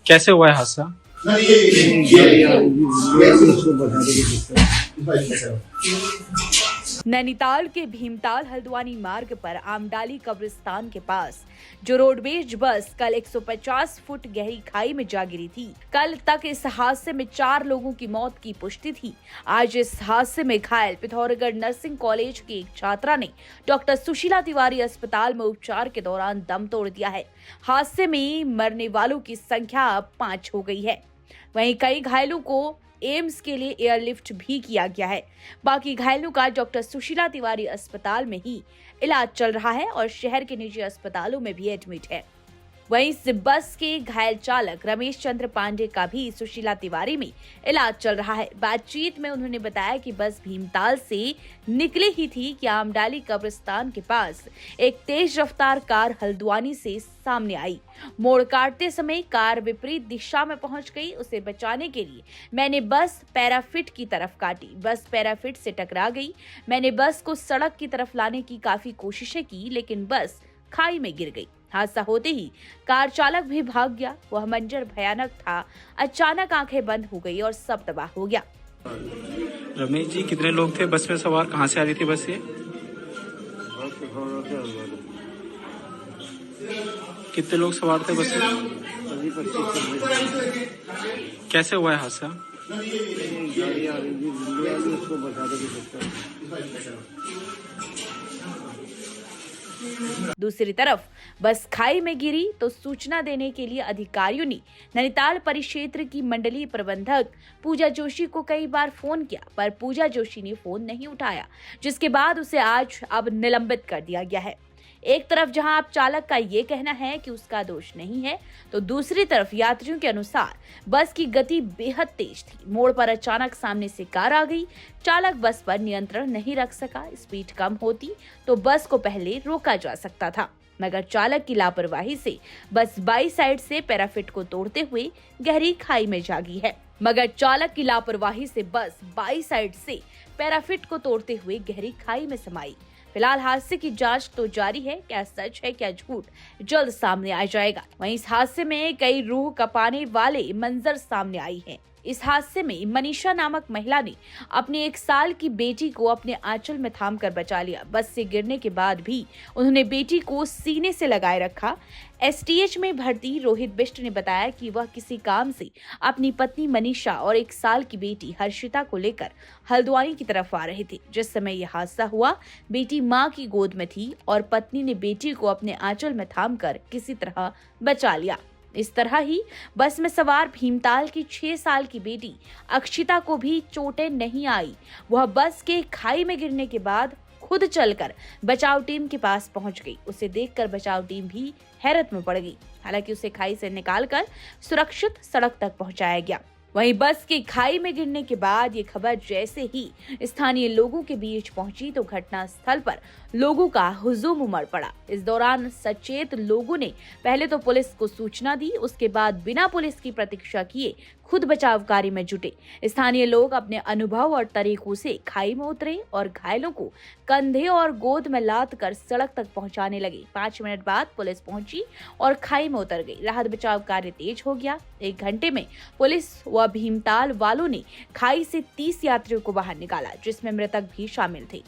कैसे हुआ है हादसा? नैनीताल के भीमताल हल्द्वानी मार्ग पर आमडाली कब्रिस्तान के पास जो रोडवेज बस कल 150 फुट गहरी खाई में जा गिरी थी। कल तक इस हादसे में 4 लोगों की मौत की पुष्टि थी। आज इस हादसे में घायल पिथौरागढ़ नर्सिंग कॉलेज की एक छात्रा ने डॉक्टर सुशीला तिवारी अस्पताल में उपचार के दौरान दम तोड़ दिया है। हादसे में मरने वालों की संख्या अब 5 हो गई है। वहीं कई घायलों को एम्स के लिए एयरलिफ्ट भी किया गया है। बाकी घायलों का डॉक्टर सुशीला तिवारी अस्पताल में ही इलाज चल रहा है और शहर के निजी अस्पतालों में भी एडमिट है। वहीं इस बस के घायल चालक रमेश चंद्र पांडे का भी सुशीला तिवारी में इलाज चल रहा है। बातचीत में उन्होंने बताया कि बस भीमताल से निकली ही थी कि आमडाली कब्रिस्तान के पास एक तेज रफ्तार कार हल्द्वानी से सामने आई। मोड़ काटते समय कार विपरीत दिशा में पहुंच गई। उसे बचाने के लिए मैंने बस पैराफिट की तरफ काटी। बस पैराफिट से टकरा गई। मैंने बस को सड़क की तरफ लाने की काफी कोशिशें की, लेकिन बस खाई में गिर गई। हादसा होते ही कार चालक भी भाग गया। वह मंजर भयानक था। अचानक आंखें बंद हो गई और सब तबाह हो गया। रमेश जी, कितने लोग थे बस में सवार? कहाँ से आ रही थी बस ये? कितने लोग सवार थे बस में? कैसे हुआ है हादसा? दूसरी तरफ बस खाई में गिरी तो सूचना देने के लिए अधिकारियों ने नैनीताल परिक्षेत्र की मंडलीय प्रबंधक पूजा जोशी को कई बार फोन किया, पर पूजा जोशी ने फोन नहीं उठाया, जिसके बाद उसे आज अब निलंबित कर दिया गया है। एक तरफ जहां आप चालक का ये कहना है कि उसका दोष नहीं है, तो दूसरी तरफ यात्रियों के अनुसार बस की गति बेहद तेज थी। मोड़ पर अचानक सामने से कार आ गई। चालक बस पर नियंत्रण नहीं रख सका। स्पीड कम होती तो बस को पहले रोका जा सकता था, मगर चालक की लापरवाही से बस बाई साइड से पैराफिट को तोड़ते हुए गहरी खाई में जा समाई। फिलहाल हादसे की जांच तो जारी है। क्या सच है क्या झूठ, जल्द सामने आ जाएगा। वहीं इस हादसे में कई रूह कपाने वाले मंजर सामने आई हैं। इस हादसे में मनीषा नामक महिला ने अपनी 1 साल की बेटी को अपने आंचल में थामकर बचा लिया। बस से गिरने के बाद भी उन्होंने बेटी को सीने से लगाए रखा। एसटीएच में भर्ती रोहित बिष्ट ने बताया कि वह किसी काम से अपनी पत्नी मनीषा और 1 साल की बेटी हर्षिता को लेकर हल्द्वानी की तरफ आ रहे थे। जिस समय यह हादसा हुआ, बेटी मां की गोद में थी और पत्नी ने बेटी को अपने आंचल में थामकर किसी तरह बचा लिया। इस तरह ही बस में सवार भीमताल की 6 साल की बेटी अक्षिता को भी चोटें नहीं आई। वह बस के खाई में गिरने के बाद खुद चलकर बचाव टीम के पास पहुंच गई। उसे देखकर बचाव टीम भी हैरत में पड़ गई। हालांकि उसे खाई से निकालकर सुरक्षित सड़क तक पहुंचाया गया। वहीं बस के खाई में गिरने के बाद ये खबर जैसे ही स्थानीय लोगों के बीच पहुंची तो घटना स्थल पर लोगों का हुजूम उमड़ पड़ा। इस दौरान सचेत लोगों ने पहले तो पुलिस को सूचना दी, उसके बाद बिना पुलिस की प्रतीक्षा किए खुद बचाव कार्य में जुटे। स्थानीय लोग अपने अनुभव और तरीकों से खाई में उतरे और घायलों को कंधे और गोद में लाद कर सड़क तक पहुंचाने लगे। 5 मिनट बाद पुलिस पहुंची और खाई में उतर गई। राहत बचाव कार्य तेज हो गया। 1 घंटे में पुलिस व भीमताल वालों ने खाई से 30 यात्रियों को बाहर निकाला, जिसमें मृतक भी शामिल थे।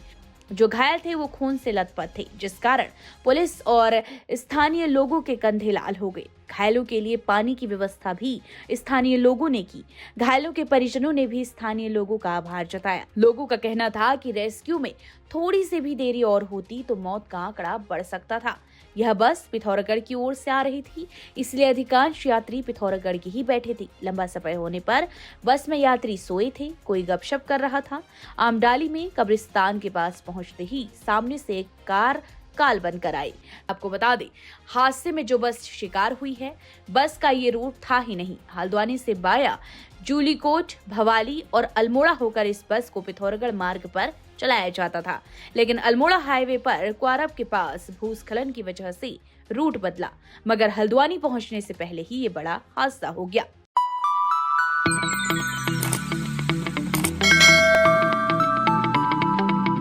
जो घायल थे वो खून से लथपथ थे, जिस कारण पुलिस और स्थानीय लोगों के कंधे लाल हो गए। घायलों के लिए पानी की व्यवस्था भी स्थानीय लोगों ने की। घायलों के परिजनों ने भी स्थानीय लोगों का आभार जताया। लोगों का कहना था कि रेस्क्यू में थोड़ी सी भी देरी और होती तो मौत का आंकड़ा बढ़ सकता था। यह बस पिथौरागढ़ की ओर से आ रही थी, इसलिए अधिकांश यात्री पिथौरागढ़ के ही बैठे थे। लंबा सफर होने पर बस में यात्री सोए थे, कोई गपशप कर रहा था। आमडाली में कब्रिस्तान के पास पहुंचते ही सामने से एक कार काल बनकर आई। आपको बता दें, हादसे में जो बस शिकार हुई है, बस का ये रूट था ही नहीं। हल्द्वानी से बाया जूलीकोट, भवाली और अल्मोड़ा होकर इस बस को पिथौरागढ़ मार्ग पर चलाया जाता था, लेकिन अल्मोड़ा हाईवे पर क्वारब के पास भूस्खलन की वजह से रूट बदला, मगर हल्द्वानी पहुंचने से पहले ही ये बड़ा हादसा हो गया।